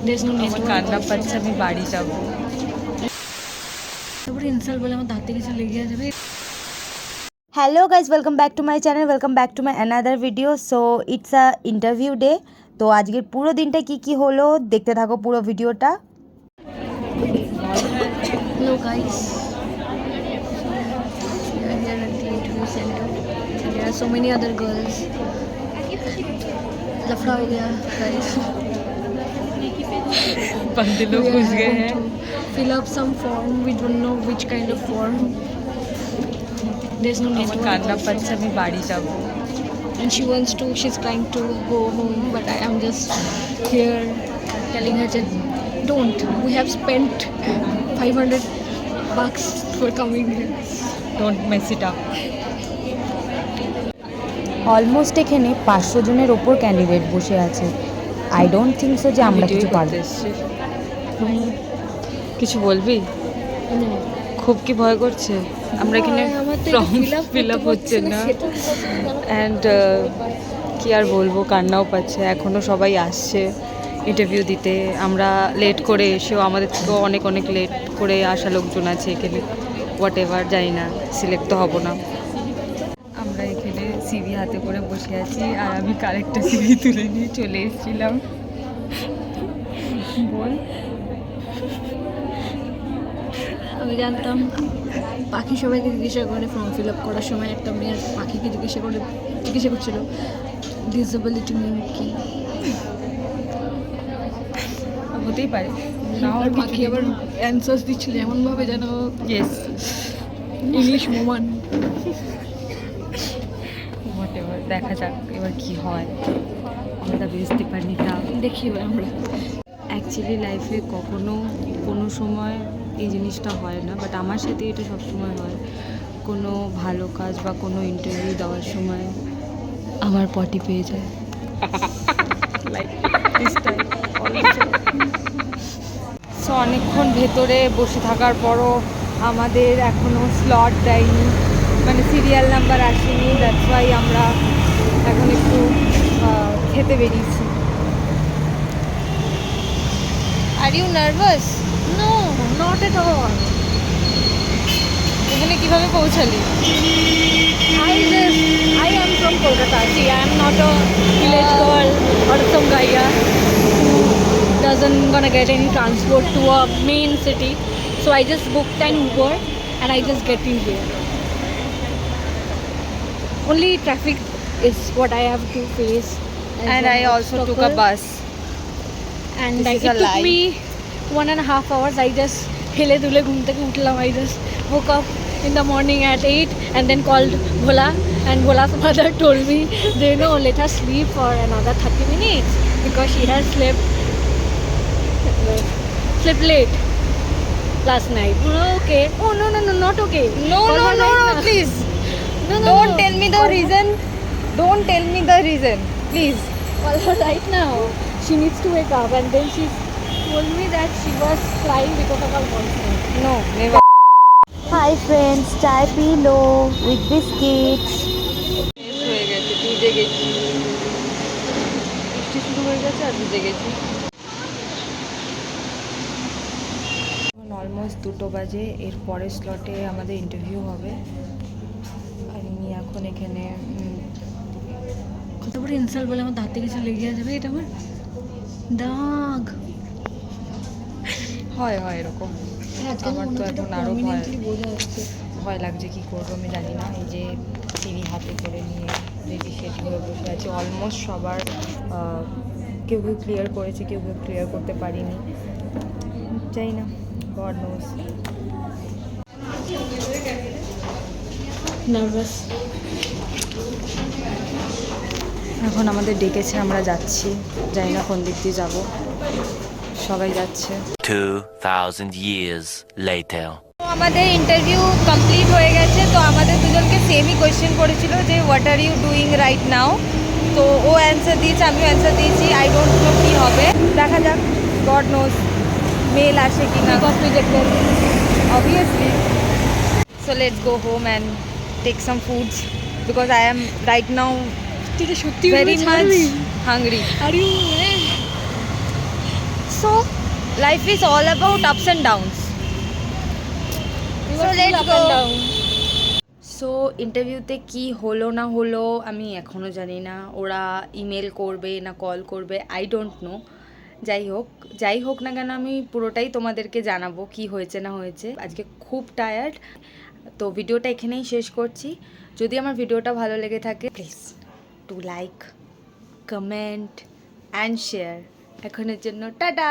আমার কান্না পাচ্ছে, আমি বাড়ি যাবো। তারপরে ইনসাল্ট বলে আমার দাঁতে কিছু লেগে যাবে। Hello guys, welcome back to my channel, welcome back to my another video. So it's a interview day. তো আজকের পুরো দিনটা কি হলো দেখতে থাকো পুরো ভিডিওটা। Hello guys, we are here at the interview center. There are so many other girls. लफड़ा हो गया guys. बंदे लोग घुस गए हैं। Fill up some form. We don't know which kind of form. There's no আমার network. কান্না পাচ্ছে, আমি বাড়ি যাব। And she wants to. She's trying to go home, but I am just here telling her that don't. We have spent $500 for coming here. Don't mess it up. Almost এখানে 500 জনের ওপর candidate বসে আছে। আই ডোন্ট থিঙ্ক সো যে আমরা কিছু পারবো। কিছু বলবি? খুব কি ভয় করছে? আমরা এখানে ফর্ম ফিল আপ হচ্ছে না অ্যান্ড কি আর বলবো, কান্নাও পাচ্ছে। এখনও সবাই আসছে ইন্টারভিউ দিতে। আমরা লেট করে এসেও আমাদের থেকেও অনেক অনেক লেট করে আসা লোকজন আছে এখানে। হোয়াট এভার, জানি না, সিলেক্ট তো হব না। আমরা এখানে সিভি হাতে করে বসে আছি আর আমি কারেক্টটা সিভি তুলে নিয়ে চলে এসেছিলাম। বল। আমি জানতাম পাখি সবাইকে জিজ্ঞাসা করে ফর্ম ফিল আপ করার সময়, একটা মেয়ের পাখিকে জিজ্ঞাসা করছিল ডিসেবিলিটি মিন কি। হতেই পারে না, আর পাখি আবার অ্যান্সার্স দিচ্ছিল এমনভাবে যেন ইয়েস ইংলিশ মোমান। হোয়াট এভার, দেখা যাক এবার কি হয়। আমরা বুঝতে পারিনি তা। দেখি এবার আমরা। অ্যাকচুয়ালি লাইফে কখনো কোনো সময় এই জিনিসটা হয় না, বাট আমার সাথে এটা সবসময় হয়। কোনো ভালো কাজ বা কোনো ইন্টারভিউ দেওয়ার সময় আমার পটি পেয়ে যায়। Like this time. সো অনেকক্ষণ ভেতরে বসে থাকার পরও আমাদের এখনও স্লট দেয়নি, মানে সিরিয়াল নাম্বার আসেনি। দ্যাটস ওয়াই আমরা এখন একটু খেতে বেরিয়েছি। Are you nervous? No, not at all. এখানে কিভাবে পৌঁছালি? I am from Kolkata. See, I am not a village girl or some guy who doesn't gonna get any transport to a main city. So I just booked an Uber and I just get in here. Only traffic is what I have to face. And I also took a bus. And This like, is it a took lie. me 1.5 hours. I just hele dule ghum theke uthlam. I just woke up in the morning at 8 and then called Bhola, and Bhola's mother told me, you know, let her sleep for another 30 minutes because she has slept late last night. Okay. Oh no, not okay. No, Call no, her no, right no, now. please. No, Don't no. tell me the Call her- reason. Don't tell me the reason, please. Call her right now. She needs to wake up. And then she told me that she was crying because of her boyfriend. No, never. Hi friends, চায় pillow with biscuits. শেষ হয়ে গেছে, ভিজে গেছি। বৃষ্টি শুরু হয়ে গেছে আর ভিজে গেছি। অলমোস্ট 2টো বাজে। এর পরের স্লটে আমাদের ইন্টারভিউ হবে। আর আমি এখন এখানে কত বড় ইনসাল্ট বলে আমার দাঁতে কিছু লেগে যাবে। এটা আমার দাগ। হয় এরকম। আমার তো এখন আরও ভয় লাগছে, কী করবো আমি জানি না। এই যে টিভি হাতে করে নিয়ে রেডি সেট হয়ে বসে আছি। অলমোস্ট সবার কেউ ক্লিয়ার করেছে, কেউ ক্লিয়ার করতে পারিনি, জানি না, গড নোস। নার্ভাস। এখন আমাদের ডেকেছে, আমরা যাচ্ছি, জানি না কোন দিক দিয়ে যাবো, সবাই যাচ্ছে। 2000 years later. আমাদের ইন্টারভিউ কমপ্লিট হয়ে গেছে। তো আমাদের দুজনকে সেমই কোয়েশ্চেন করেছিল যে what are you doing right now. তো ও অ্যান্সার দিয়েছে, আমিও অ্যান্সার দিয়েছি। আই ডোন্ট নো কী হবে, দেখা যাক, গড নোস মেল আসে কি না। Obviously. So let's go home and take some foods because I am right now তুই তো সত্যি very much hungry. Are you so life is all about ups and downs. So let's go. So ইন্টারভিউতে কি হলো না হলো আমি এখনও জানি না, ওরা ইমেল করবে না কল করবে, আই ডোন্ট নো। যাই হোক না কেন আমি পুরোটাই তোমাদেরকে জানাবো কি হয়েছে না হয়েছে। আজকে খুব টায়ার্ড, তো ভিডিওটা এখানেই শেষ করছি। যদি আমার ভিডিওটা ভালো লেগে থাকে please to like, comment and share. এখনের জন্য টাটা।